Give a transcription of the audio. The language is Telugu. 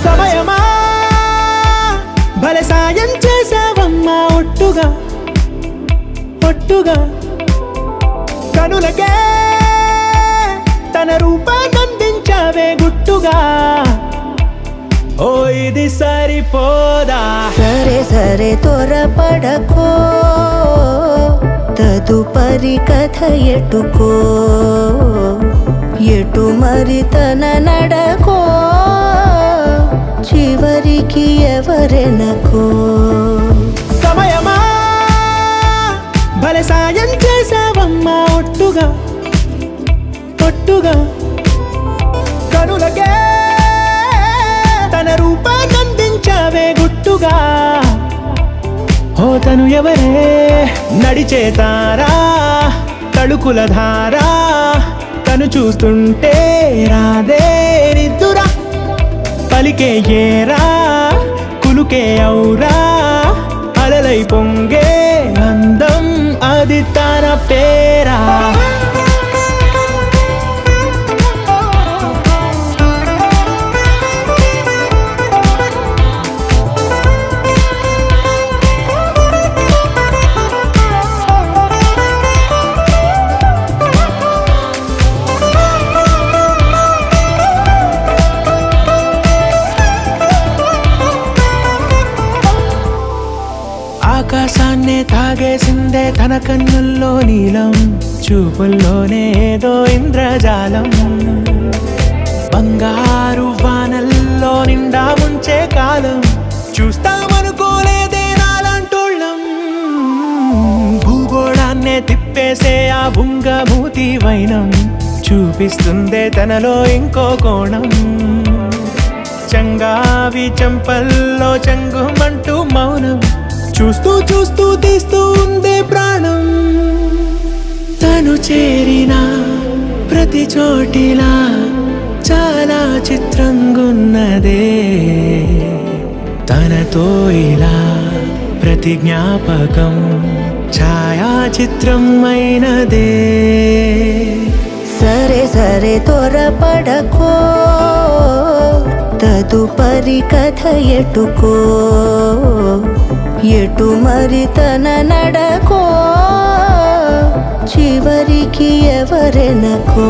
సమయమా భలే సాయం చేసావమ్మా ఒట్టుగా ఒట్టుగా కనులకే తన రూపాన్నందించావే గుట్టుగా ఓ ఇది సరిపోదా సరే సరే త్వరపడకో తదుపరి కథ ఎటుకో ఎటు మరి తన నడకో చివరికి ఎవరెనకో సమయమా భలే సాయం చేసావమ్మా ఒట్టుగా ఒట్టుగా కనులకే తన రూపాన్నందించావే గుట్టుగా ఓ తను ఎవరే నడిచే తారా తడుకుల ధారా తను చూస్తుంటే రాదే నిద్దురా పలికే ఏరా కులుకే ఔరా అలలై పొంగే అందం అది తన పేరా ఆకాశాన్నే తాగేసిందే తన కన్నుల్లో నీలం చూపుల్లోనే ఏదో ఇంద్రజాలం బంగారు వానల్లో నిండా ముంచే కాలం చూస్తామనుకోలేదే నాలాంటోళ్ళం భూగోళాన్నే తిప్పేసే ఆ బుంగమూతి వైనం చూపిస్తుందే తనలో ఇంకో కోణం చంగావి చంపల్లో చంగుమంటూ మౌనం చూస్తూ చూస్తూ తీస్తూ ఉందే ప్రాణం తను చేరిన ప్రతి చోటిలా చాలా చిత్రంగున్నదే తనతో ఇలా ప్రతి జ్ఞాపకం ఛాయాచిత్రం అయినదే సరే సరే త్వరపడకో తదుపరి కథ ఎటుకో ఎటు మరి తన నడకో చివరికి ఎవరెనకో